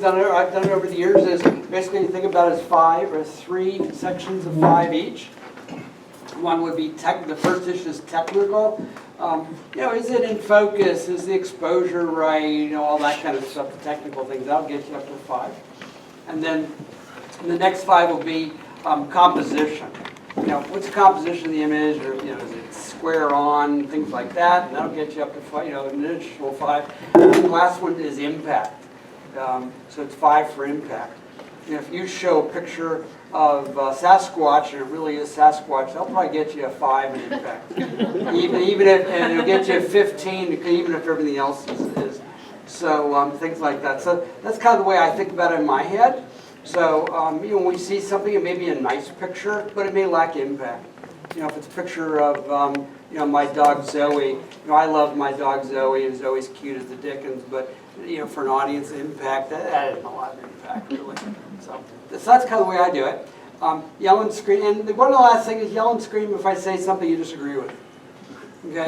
I've done it over the years is basically you think about it as 5 or 3 sections of 5 each. One would be the first issue is technical. Is it in focus? Is the exposure right? All that kind of stuff, the technical things. That'll get you up to 5. And then the next 5 will be composition. What's the composition of the image? Or, is it square on? Things like that. And that'll get you up to 5, an additional 5. And the last one is impact. So it's 5 for impact. If you show a picture of Sasquatch, and it really is Sasquatch, that'll probably get you a 5 in impact. even if, and it'll get you a 15, even if everything else is. So things like that. So that's kind of the way I think about it in my head. So when we see something, it may be a nice picture, but it may lack impact. If it's a picture of my dog Zoe, I love my dog Zoe, and Zoe's cute as the dickens, but for an audience impact, that isn't a lot of impact really. So that's kind of the way I do it. Yell and scream, and one of the last things is yell and scream if I say something you disagree with. Okay?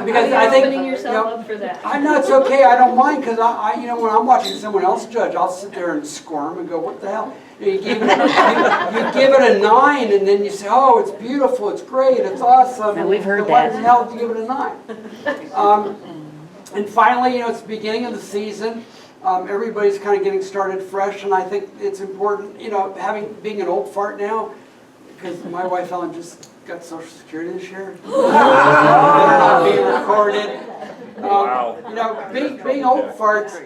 Because I think opening yourself up for that. I know it's okay. I don't mind because when I'm watching someone else judge, I'll sit there and squirm and go, "What the hell?" You give it a 9, and then you say, "Oh, it's beautiful. It's great. It's awesome." Now, we've heard but why that. the hell did you give it a 9? And finally, it's the beginning of the season. Everybody's kind of getting started fresh, and I think it's important, being an old fart now, because my wife Ellen just got Social Security this year. They're not being recorded. Wow. Being old farts,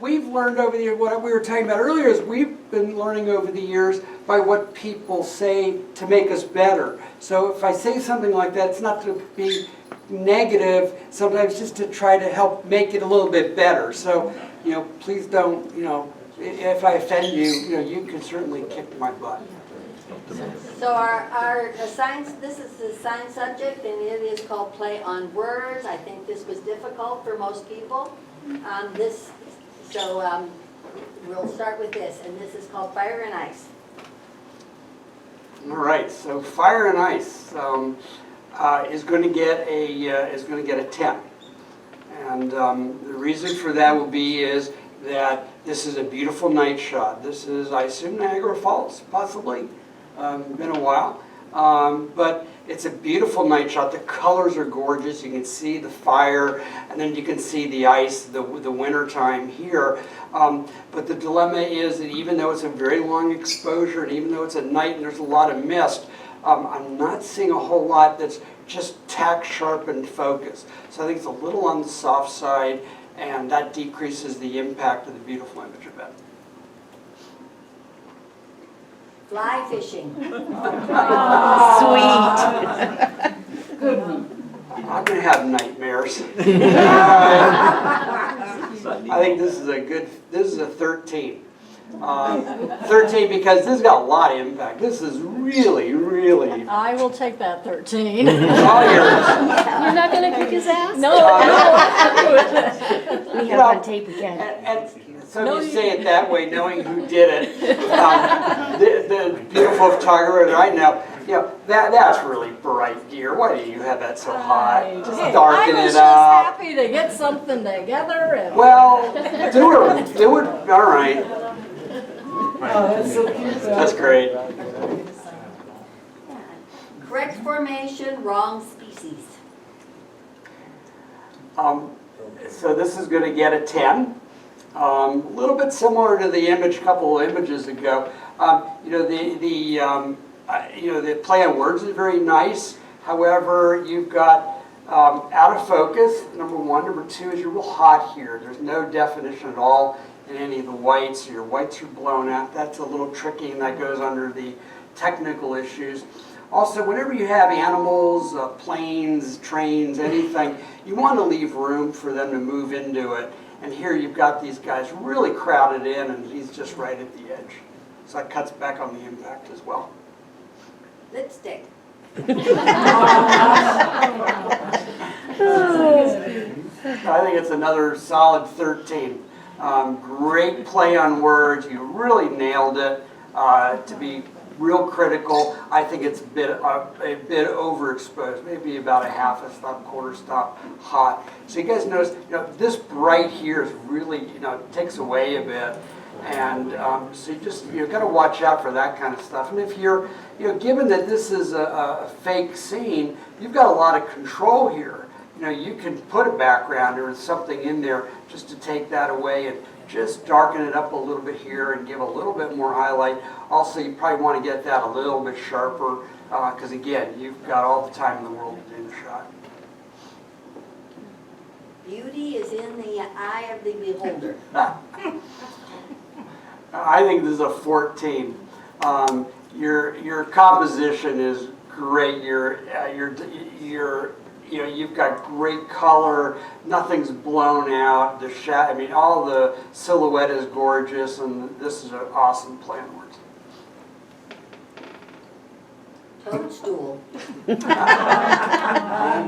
we've learned over the years, what we were talking about earlier is we've been learning over the years by what people say to make us better. So if I say something like that, it's not to be negative, sometimes just to try to help make it a little bit better. So, please don't, if I offend you, you can certainly kick my butt. So our science, this is the science subject, and it is called Play on Words. I think this was difficult for most people. We'll start with this, and this is called Fire and Ice. All right, so Fire and Ice is going to get a 10, and the reason for that will be is that this is a beautiful night shot. This is, I assume, Niagara Falls, possibly. Been a while, but it's a beautiful night shot. The colors are gorgeous. You can see the fire, and then you can see the ice, the winter time here. But the dilemma is that even though it's a very long exposure, and even though it's at night and there's a lot of mist, I'm not seeing a whole lot that's just tack sharpened focus. So I think it's a little on the soft side, and that decreases the impact of the beautiful image a bit. Fly fishing. Sweet. I'm going to have nightmares. I think this is a 13. 13 because this has got a lot of impact. This is really, really I will take that 13. all yours. You're not going to kick his ass? No. We have on tape again. And so you say it that way, knowing who did it. The beautiful photographer right now, that's really bright, dear. Why do you have that so hot? Just darken I was it just up. happy to get something together. And Well, do it. All right. That's great. Correct formation, wrong species. So this is going to get a 10. A little bit similar to the image, couple of images ago. The play on words is very nice. However, you've got out of focus, number 1. Number 2 is you're real hot here. There's no definition at all in any of the whites. Your whites are blown out. That's a little tricky, and that goes under the technical issues. Also, whenever you have animals, planes, trains, anything, you want to leave room for them to move into it. And here you've got these guys really crowded in, and he's just right at the edge. So that cuts back on the impact as well. Lipstick. I think it's another solid 13. Great play on words. You really nailed it. To be real critical. I think it's a bit overexposed, maybe about a half a stop, quarter stop hot. So you guys notice, this bright here is really, takes away a bit. And so you got to watch out for that kind of stuff. And if you're, given that this is a fake scene, you've got a lot of control here. You can put a background or something in there just to take that away and just darken it up a little bit here and give a little bit more highlight. Also, you probably want to get that a little bit sharper because, again, you've got all the time in the world to do the shot. Beauty is in the eye of the beholder. I think this is a 14. Your composition is great. You've got great color. Nothing's blown out. The I mean, all the silhouette is gorgeous, and this is an awesome play on words. Toadstool. Oh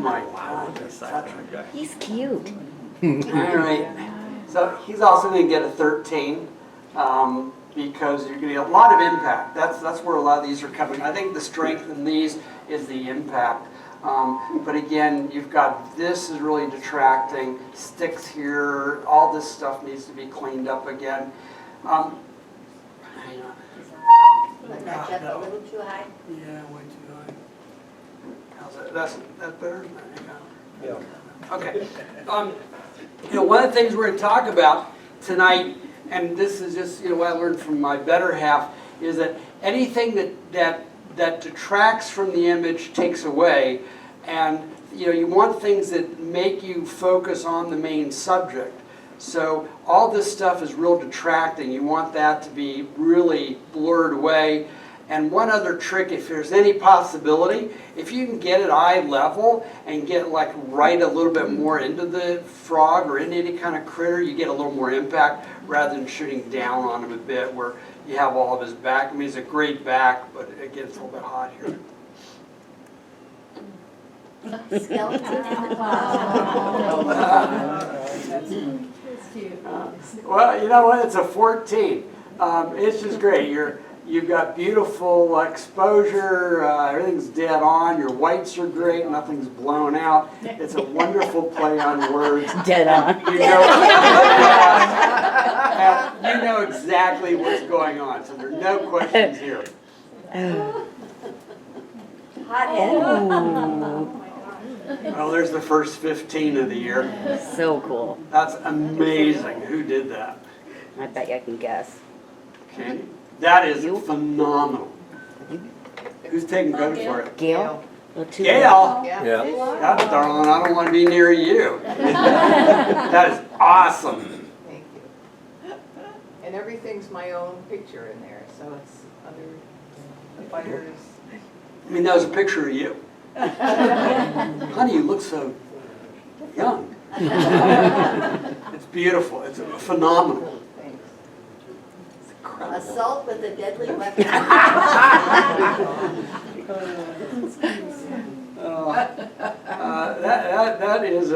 my God. He's cute. All right. So he's also going to get a 13 because you're going to get a lot of impact. That's where a lot of these are coming. I think the strength in these is the impact. But again, you've got this is really detracting, sticks here, all this stuff needs to be cleaned up again. Hang on. That's just a little too high. Yeah, way too high. How's that? That's better? Yeah. Okay. One of the things we're going to talk about tonight, and this is just what I learned from my better half, is that anything that detracts from the image takes away, and you want things that make you focus on the main subject. So all this stuff is real detracting. You want that to be really blurred away. And one other trick, if there's any possibility, if you can get it eye level and get right a little bit more into the frog or into any kind of critter, you get a little more impact rather than shooting down on him a bit where you have all of his back. I mean, he's a great back, but it gets a little bit hot here. Skeleton in the closet. Well, you know what? It's a 14. It's just great. You've got beautiful exposure. Everything's dead on. Your whites are great. Nothing's blown out. It's a wonderful play on words. Dead on. You know exactly what's going on, so there's no questions here. Hothead. Well, there's the first 15 of the year. So cool. That's amazing. Who did that? I bet you I can guess. Okay. That is You? phenomenal. Who's taking credit for it? Gail? Well, two Gail? Yeah. God, darling, I don't want to be near you. That is awesome. Thank you. And everything's my own picture in there, so it's under the fighters. I mean, that was a picture of you. Honey, you look so young. It's beautiful. It's phenomenal. Thanks. Assault with a deadly weapon. That is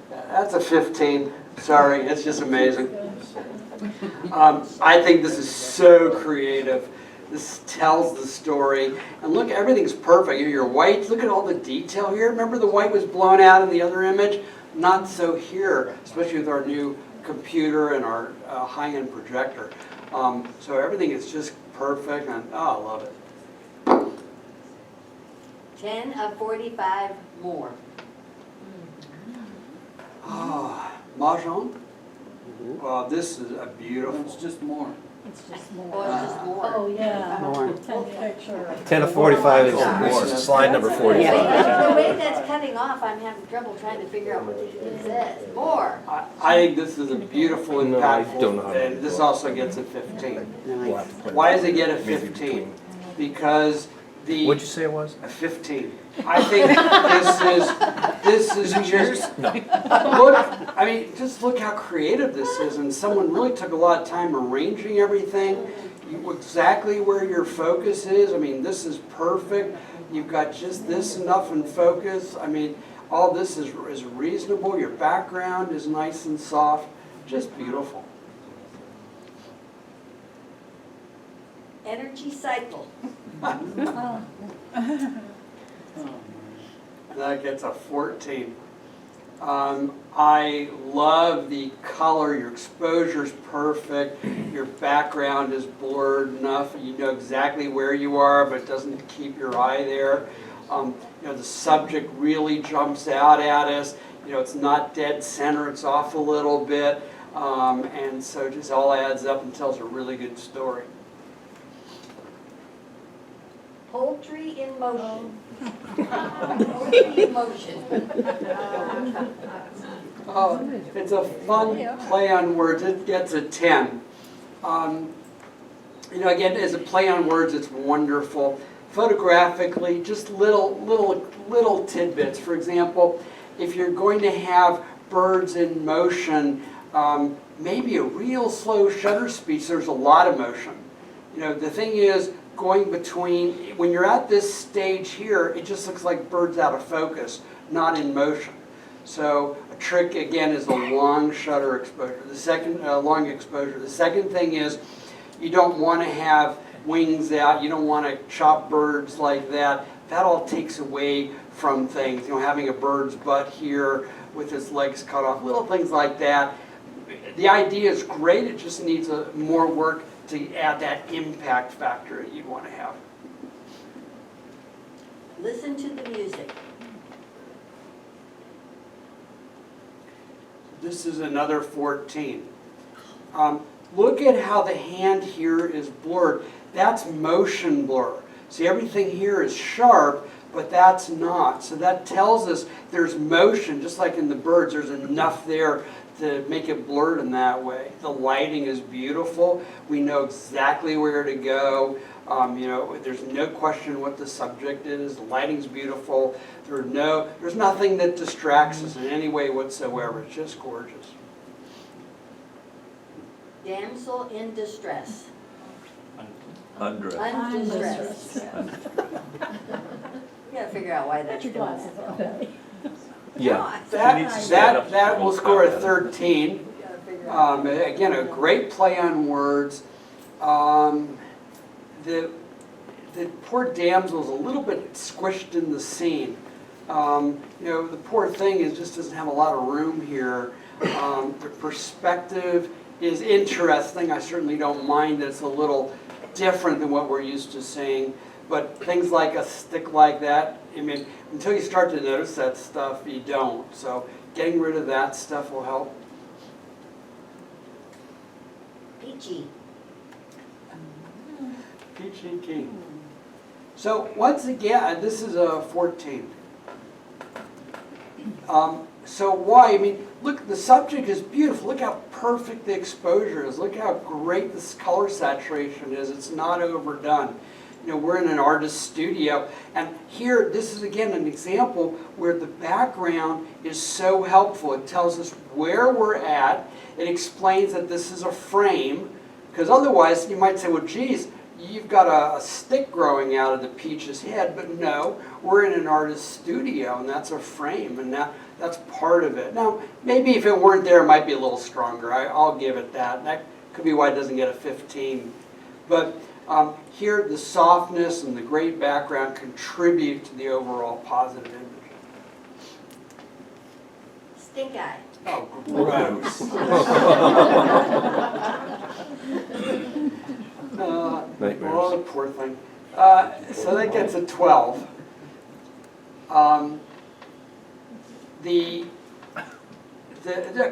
that's a 15. Sorry, it's just amazing. I think this is so creative. This tells the story. And look, everything's perfect. Your whites, look at all the detail here. Remember the white was blown out in the other image? Not so here, especially with our new computer and our high-end projector. So everything is just perfect, and I love it. 10 of 45 more. Oh, Mahjong? Well, this is a beautiful. It's just more. It's just more. Or it's just more. Oh, yeah. More. 10 picture. 10 of 45 is slide number 45. The way that's cutting off, I'm having trouble trying to figure out what it says. More. I think this is a beautiful, No, I impactful, don't know how to and this also gets a 15. We'll have to play Why with does it get a maybe 15? Because the... What'd you say it was? A 15. I think this is just, No. look, I mean, just look how creative this is, and someone really took a lot of time arranging everything, exactly where your focus is. I mean, this is perfect. You've got just this enough in focus. I mean, all this is reasonable. Your background is nice and soft. Just beautiful. energy cycle. Oh, That gets a 14. I love the color, your exposure's perfect, your background is blurred enough, you know exactly where you are, but it doesn't keep your eye there. The subject really jumps out at us. It's not dead center, it's off a little bit, and so it just all adds up and tells a really good story. Poultry in motion. Poultry in motion. It's a fun play on words. It gets a 10. Again, as a play on words, it's wonderful. Photographically, just little tidbits. For example, if you're going to have birds in motion, maybe a real slow shutter speed, so there's a lot of motion. The thing is, going between, when you're at this stage here, it just looks like birds out of focus, not in motion. So a trick again is a long shutter exposure. The second long exposure. The second thing is you don't want to have wings out. You don't want to chop birds like that. That all takes away from things. Having a bird's butt here with his legs cut off, little things like that. The idea is great. It just needs more work to add that impact factor that you'd want to have. Listen to the music. This is another 14. Look at how the hand here is blurred. That's motion blur. See, everything here is sharp, but that's not. So that tells us there's motion, just like in the birds, there's enough there to make it blurred in that way. The lighting is beautiful. We know exactly where to go. There's no question what the subject is. The lighting's beautiful. There's nothing that distracts us in any way whatsoever. It's just gorgeous. Damsel in distress. Undress. Undistressed. We gotta figure out why that's Put your doing glasses that. on. Yeah. That will score a 13. Again, a great play on words. The poor damsel's a little bit squished in the scene. The poor thing just doesn't have a lot of room here. The perspective is interesting. I certainly don't mind that it's a little different than what we're used to seeing. But things like a stick like that, until you start to notice that stuff, you don't. So getting rid of that stuff will help. Peachy. Peachy Keen. So once again, this is a 14. So why? Look, the subject is beautiful. Look how perfect the exposure is. Look how great this color saturation is. It's not overdone. We're in an artist's studio, and here, this is again an example where the background is so helpful. It tells us where we're at. It explains that this is a frame, because otherwise you might say, well, geez, you've got a stick growing out of the peach's head, but no, we're in an artist's studio, and that's a frame, and that's part of it. Now, maybe if it weren't there, it might be a little stronger. I'll give it that. That could be why it doesn't get a 15. But here, the softness and the great background contribute to the overall positive image. Stink eye. Oh, gross. Nightmares. Oh, poor thing. So that gets a 12. A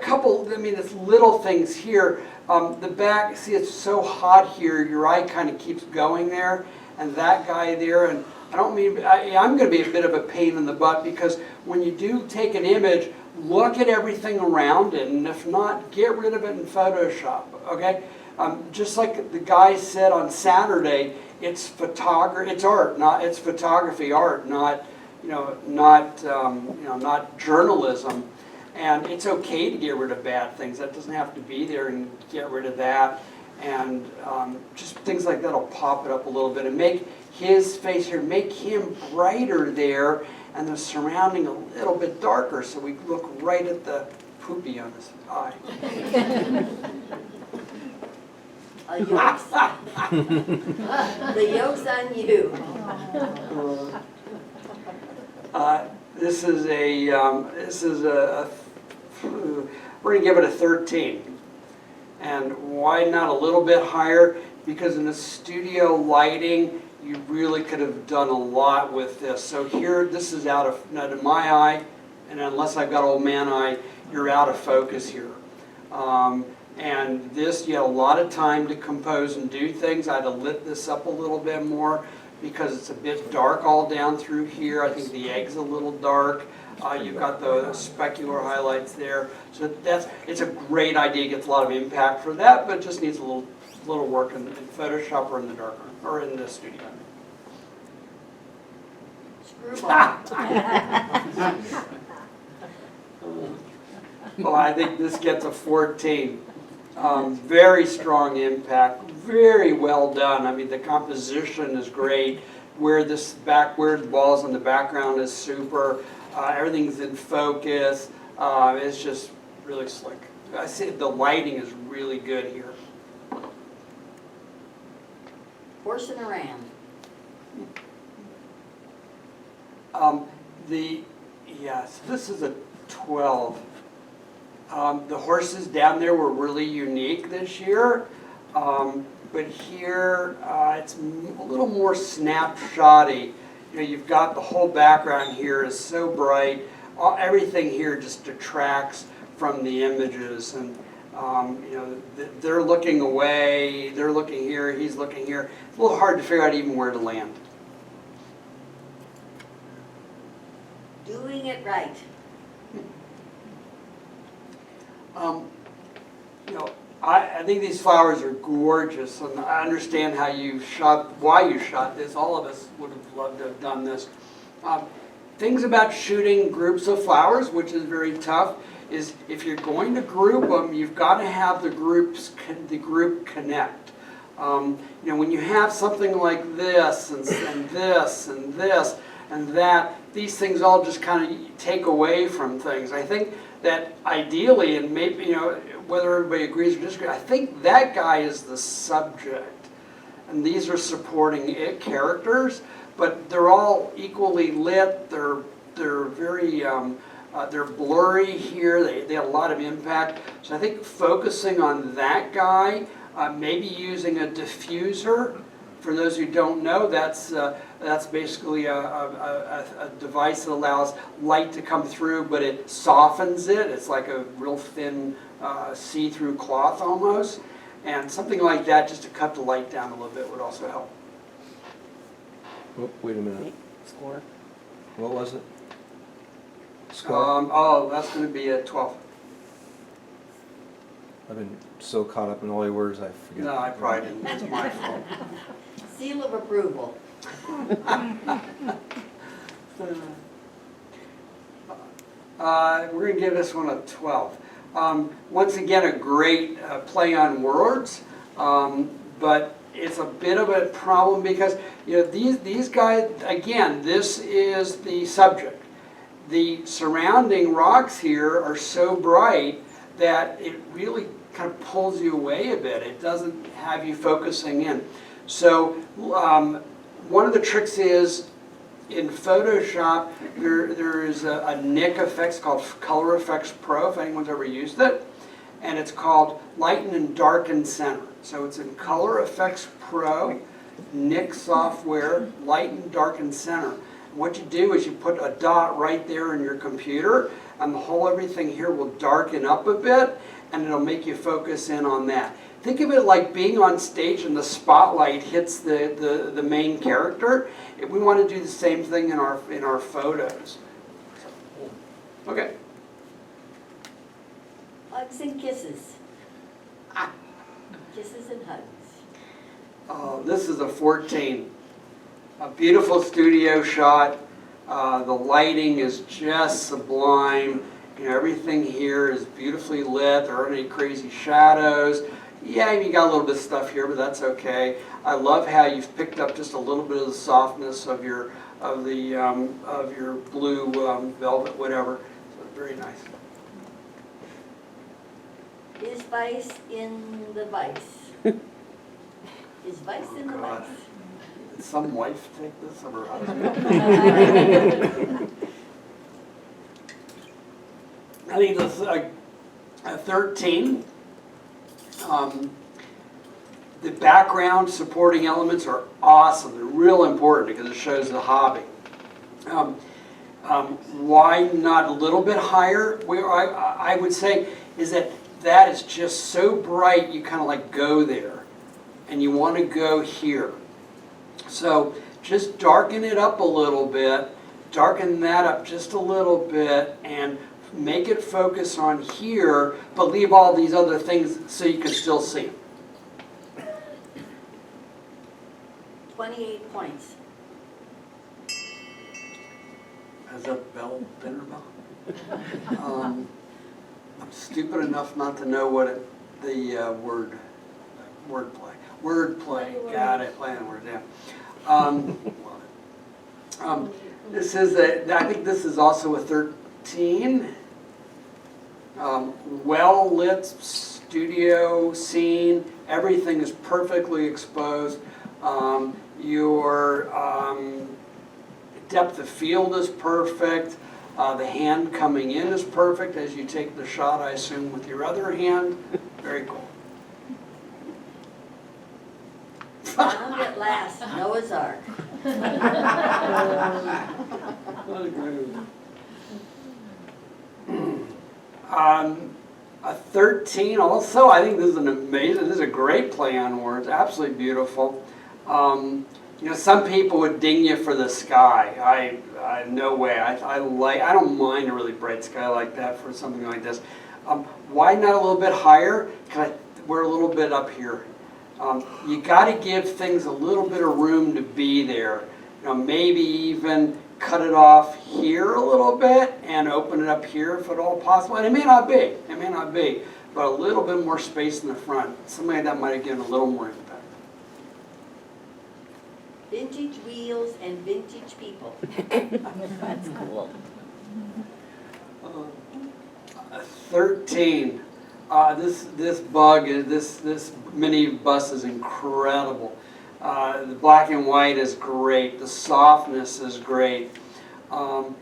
couple, it's little things here. The back, see, it's so hot here, your eye kind of keeps going there, and that guy there, and I'm going to be a bit of a pain in the butt, because when you do take an image, look at everything around it, and if not, get rid of it in Photoshop, okay? Just like the guy said on Saturday, it's photography art, not journalism. And it's okay to get rid of bad things. That doesn't have to be there, and get rid of that. And just things like that will pop it up a little bit and make his face here, make him brighter there, and the surrounding a little bit darker, so we look right at the poopy on his eye. Yikes. The yoke's on you. This is we're gonna give it a 13. And why not a little bit higher? Because in the studio lighting, you really could have done a lot with this. So here, this is out of my eye, and unless I've got old man eye, you're out of focus here. And this, you had a lot of time to compose and do things. I'd have lit this up a little bit more because it's a bit dark all down through here. I think the egg's a little dark. You've got the specular highlights there. So it's a great idea, gets a lot of impact for that, but it just needs a little work in Photoshop or in the darkroom, or in the studio. Screwball. Well, I think this gets a 14. Very strong impact, very well done. I mean, the composition is great. Where the ball's in the background is super. Everything's in focus. It's just really slick. I see the lighting is really good here. Horse and a ram. Yes, this is a 12. The horses down there were really unique this year, but here it's a little more snapshotty. You know, you've got the whole background here is so bright. Everything here just detracts from the images, and you know, they're looking away, they're looking here, he's looking here. It's a little hard to figure out even where to land. Doing it right. You know, I think these flowers are gorgeous, and I understand how why you shot this. All of us would have loved to have done this. Things about shooting groups of flowers, which is very tough, is if you're going to group them, you've got to have the group connect. You know, when you have something like this and this and this and that, these things all just kind of take away from things. I think that ideally, and maybe, you know, whether everybody agrees or disagrees, I think that guy is the subject, and these are supporting characters, but they're all equally lit. They're very they're blurry here. They have a lot of impact. So I think focusing on that guy, maybe using a diffuser. For those who don't know, that's basically a device that allows light to come through, but it softens it. It's like a real thin see-through cloth almost. And something like that, just to cut the light down a little bit, would also help. Oh, wait a minute. Score. What was it? Score? Oh, that's going to be a 12. I've been so caught up in all your words, I forget. No, I probably didn't. It's my fault. Seal of approval. We're going to give this one a 12. Once again, a great play on words, but it's a bit of a problem because, you know, these guys, again, this is the subject. The surrounding rocks here are so bright that it really kind of pulls you away a bit. It doesn't have you focusing in. So one of the tricks is in Photoshop, there is a Nick effects called Color Effects Pro, if anyone's ever used it, and it's called Lighten and Darken Center. So it's in Color Effects Pro, Nick software, Lighten, Darken Center. What you do is you put a dot right there in your computer, and the whole everything here will darken up a bit, and it'll make you focus in on that. Think of it like being on stage and the spotlight hits the main character. We want to do the same thing in our photos. Okay. Hugs and kisses. Kisses and hugs. This is a 14. A beautiful studio shot. The lighting is just sublime. You know, everything here is beautifully lit. There aren't any crazy shadows. Yeah, you got a little bit of stuff here, but that's okay. I love how you've picked up just a little bit of the softness of your blue velvet, whatever. So very nice. Is vice in the vice? is vice in the God. vice. Did some wife take this of her husband? I think this, 13, the background supporting elements are awesome. They're real important because it shows the hobby. Why not a little bit higher? I would say is that is just so bright you kind of like go there and you want to go here. So just darken it up a little bit, darken that up just a little bit, and make it focus on here, but leave all these other things so you can still see them. 28 points. Has that bell been or not? I'm stupid enough not to know what the wordplay. Got it. Play on words. Yeah. This is I think this is also a 13. Well lit studio scene. Everything is perfectly exposed. Your depth of field is perfect. The hand coming in is perfect as you take the shot, I assume, with your other hand. Very cool. Found at last, Noah's Ark. A 13 also, I think this is this is a great play on words, absolutely beautiful. You know, some people would ding you for the sky. No way. I don't mind a really bright sky like that for something like this. Why not a little bit higher? We're a little bit up here. You got to give things a little bit of room to be there. You know, maybe even cut it off here a little bit and open it up here if at all possible. And it may not be, but a little bit more space in the front. Something like that might have given a little more impact. Vintage wheels and vintage people. That's cool. 13. This mini bus is incredible. The black and white is great. The softness is great. The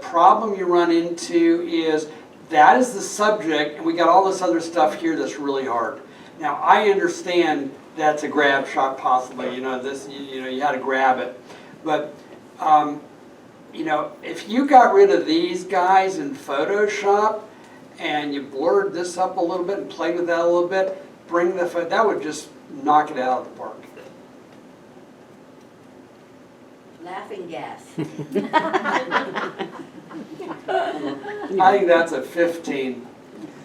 problem you run into is that is the subject, and we got all this other stuff here that's really hard. Now I understand that's a grab shot possibly. You know this. You know you had to grab it, but you know if you got rid of these guys in Photoshop and you blurred this up a little bit and played with that a little bit, that would just knock it out of the park. Laughing gas. I think that's a 15.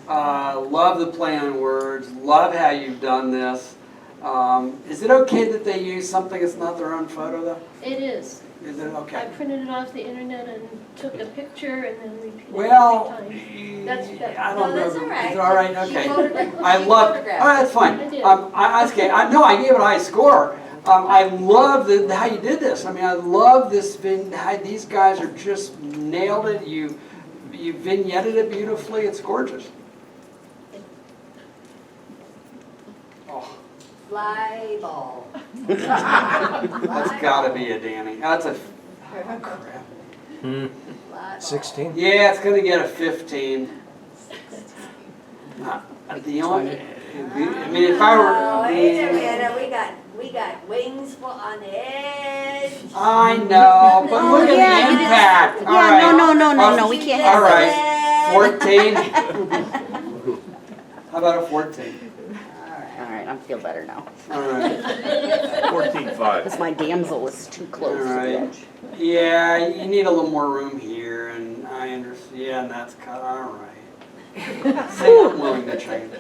Love the play on words. Love how you've done this. Is it okay that they use something that's not their own photo though? It is. Is it I okay? printed it off the internet and took a picture and then repeated Well, it 3 times. I don't No, know. that's all right. Is it all right? She Okay. photographed- I she love. photographed All right, that's fine. I did. Okay. I gave it a high score. I love how you did this. I mean, I love this. How these guys are just nailed it. You vignetted it beautifully. It's gorgeous. Oh, Fly ball. that's got to be a Danny. That's a. Oh, crap. Fly ball. 16? Yeah, it's gonna get a 15. The only. I mean, if I Oh, were. wait a minute, we got wings on the edge. I know, but look at Yeah, the you did- impact. All Yeah, right. no, we can't All have right, that. 14. How about a 14? All right, I feel better now. All right. 14.5. Because my damsel was too close to the Alright. edge. Yeah, you need a little more room here, and I understand. Yeah, and that's cut. All right. Say I'm willing to change.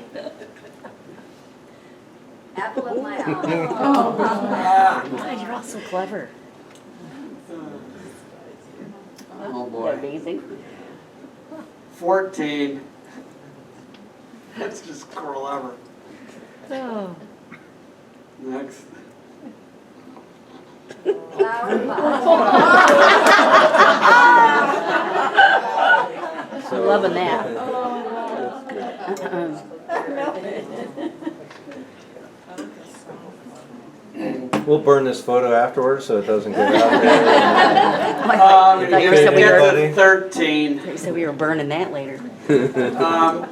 Apple of my eye. Ah. God, you're all so clever. Oh Isn't that boy. amazing? 14. That's just clever. Oh. Next. Flower pot. I'm loving that. We'll burn this photo afterwards so it doesn't get out there. I thought you Here's said we were, Anybody? 13. you said we were burning that later. The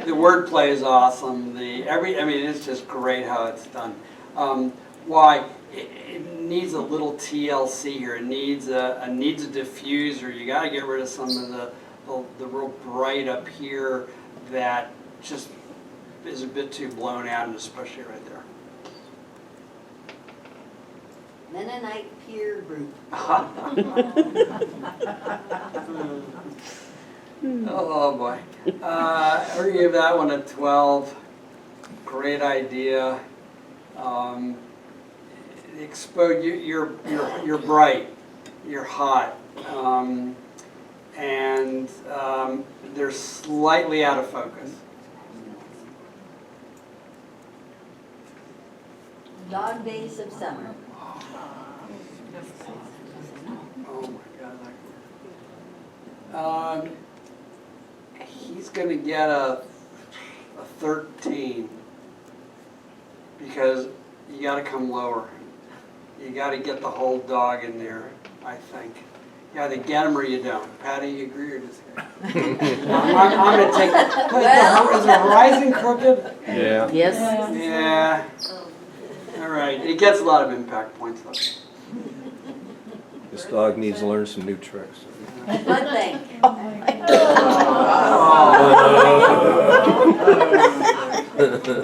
wordplay is awesome. I mean, it's just great how it's done. Why? It needs a little TLC here. It needs a diffuser. You got to get rid of some of the real bright up here that just is a bit too blown out, and especially right there. Mennonite peer group. Oh boy. We're gonna give that one a 12. Great idea. You're bright, you're hot, and they're slightly out of focus. Dog days of summer. Oh my God. He's gonna get a 13 because you gotta come lower. You gotta get the whole dog in there, I think. You either get him or you don't. Patty, you agree or disagree? I'm gonna take, is the horizon crooked? Yeah. Yes? Yeah. All right, it gets a lot of impact points though. This dog needs to learn some new tricks. Good thing.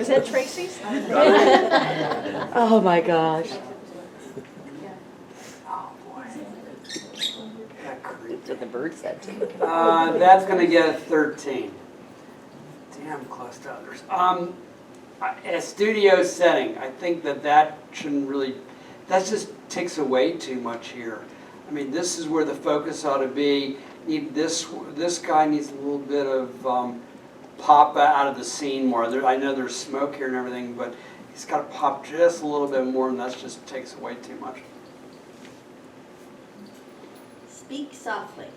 Is that Tracy's? Oh my gosh. Oh boy. That creeped. That's what the bird said too. That's gonna get a 13. Damn close to others. A studio setting, I think that shouldn't really, that just takes away too much here. I mean, this is where the focus ought to be. This guy needs a little bit of pop out of the scene more. I know there's smoke here and everything, but he's got to pop just a little bit more, and that just takes away too much. Speak softly.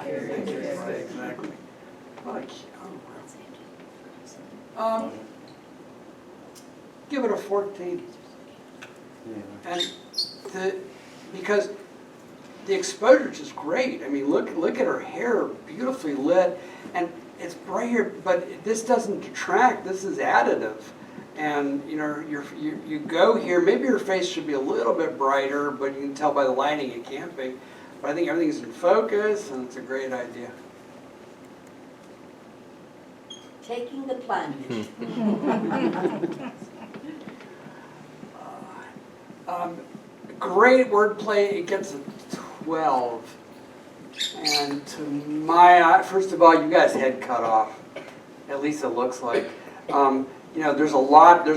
Exactly. Like, give it a 14. And because the exposure is just great. I mean, look at her hair, beautifully lit, and it's bright here, but this doesn't detract. This is additive. And you know, you go here. Maybe your face should be a little bit brighter, but you can tell by the lighting it can't be. But I think everything's in focus, and it's a great idea. Taking the plunge. Great wordplay. It gets a 12. And to my eye, first of all, you guys head cut off. At least it looks like. You know, there's a lot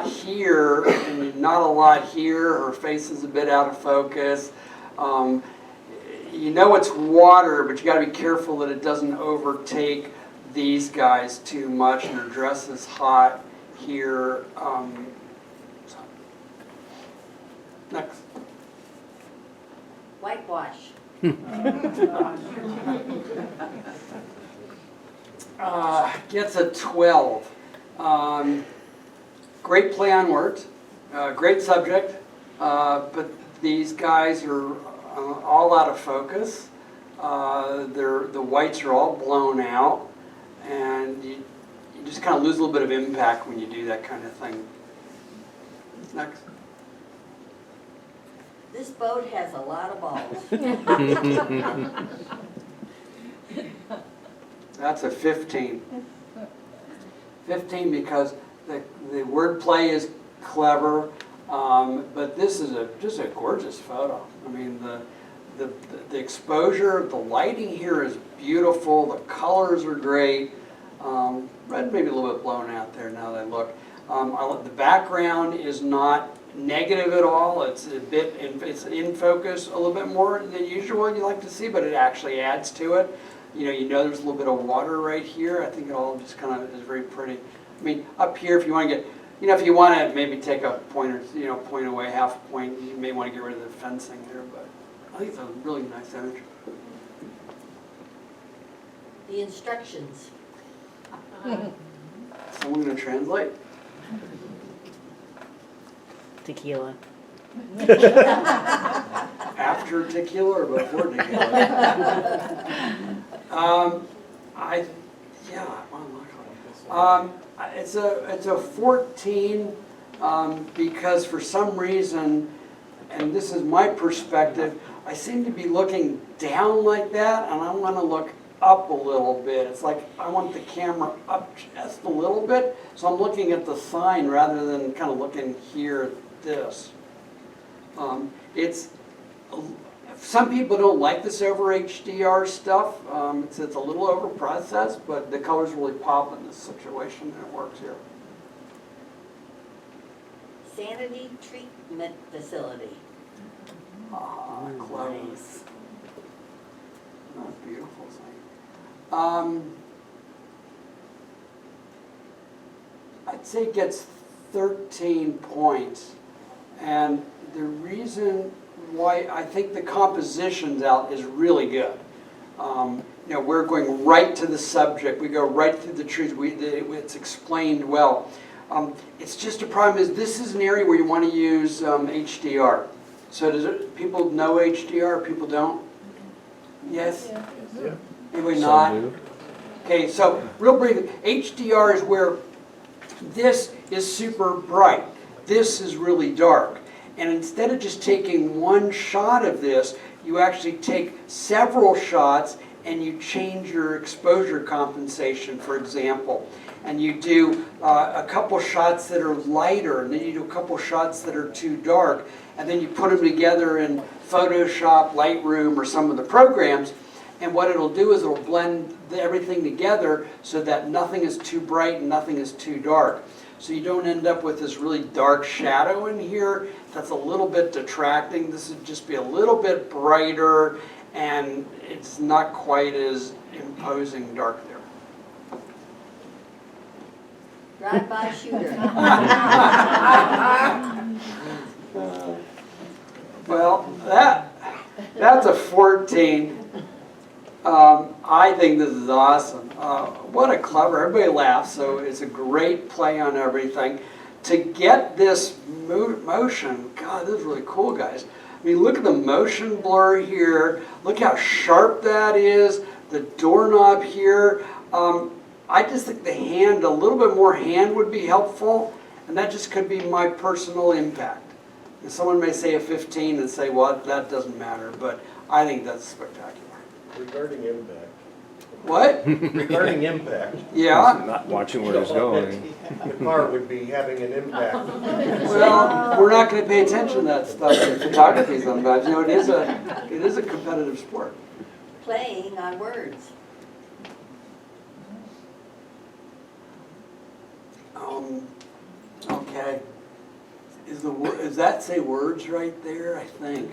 here, and not a lot here. Her face is a bit out of focus. You know it's water, but you got to be careful that it doesn't overtake these guys too much, and her dress is hot here. Next. Whitewash. Gets a 12. Great play on words, great subject, but these guys are all out of focus. The whites are all blown out, and you just kind of lose a little bit of impact when you do that kind of thing. Next. This boat has a lot of balls. That's a 15. 15 because the wordplay is clever, but this is just a gorgeous photo. I mean, the exposure, the lighting here is beautiful. The colors are great. Red maybe a little bit blown out there now that I look. The background is not negative at all. It's it's in focus a little bit more than usual. You like to see, but it actually adds to it. You know there's a little bit of water right here. I think it all just kind of is very pretty. I mean, up here, if you want to get, if you want to maybe take a point or point away, half a point, you may want to get rid of the fencing there. But I think it's a really nice image. The instructions. Someone going to translate? Tequila. After tequila or before tequila? It's a 14, because for some reason, and this is my perspective, I seem to be looking down like that, and I want to look up a little bit. It's like I want the camera up just a little bit, so I'm looking at the sign rather than kind of looking here at this. Some people don't like this over HDR stuff. It's a little over processed, but the colors really pop in this situation, and it works here. Sanity treatment facility. Ah, close. Nice. Oh, beautiful thing. I'd say it gets 13 points. And the reason why I think the composition's out is really good. We're going right to the subject. We go right through the truth. It's explained well. It's just a problem is this is an area where you want to use HDR. So people know HDR, people don't? Yes? Yeah. Anybody Some not? do. Okay, so real brief, HDR is where this is super bright. This is really dark. And instead of just taking one shot of this, you actually take several shots and you change your exposure compensation, for example. And you do a couple shots that are lighter, and then you do a couple shots that are too dark, and then you put them together in Photoshop, Lightroom, or some of the programs. And what it'll do is it'll blend everything together so that nothing is too bright and nothing is too dark. So you don't end up with this really dark shadow in here that's a little bit detracting. This would just be a little bit brighter, and it's not quite as imposing dark there. Drive-by shooter. Well, that's a 14. I think this is awesome. What a clever, everybody laughs, so it's a great play on everything. To get this motion, God, this is really cool, guys. I mean, look at the motion blur here. Look how sharp that is. The doorknob here. I just think the hand, a little bit more hand would be helpful, and that just could be my personal impact. And someone may say a 15 and say, well, that doesn't matter, but I think that's spectacular. Regarding impact. What? Regarding impact. Yeah? Not watching where he's going. The car would be having an impact. Well, we're not going to pay attention to that stuff in photography sometimes. It is a competitive sport. Playing on words. Okay. Does that say words right there? I think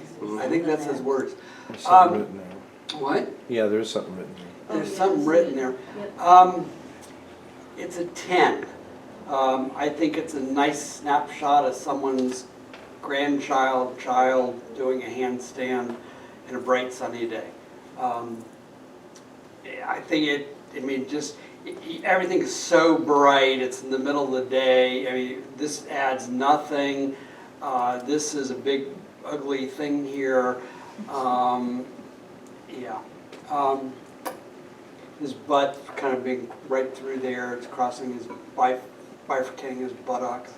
that says words. There's something written there. What? Yeah, there's something written there. There's something written there. It's a 10. I think it's a nice snapshot of someone's child doing a handstand in a bright sunny day. I think everything is so bright. It's in the middle of the day. I mean, this adds nothing. This is a big ugly thing here. His butt kind of being right through there. It's crossing his bifurcating his buttocks.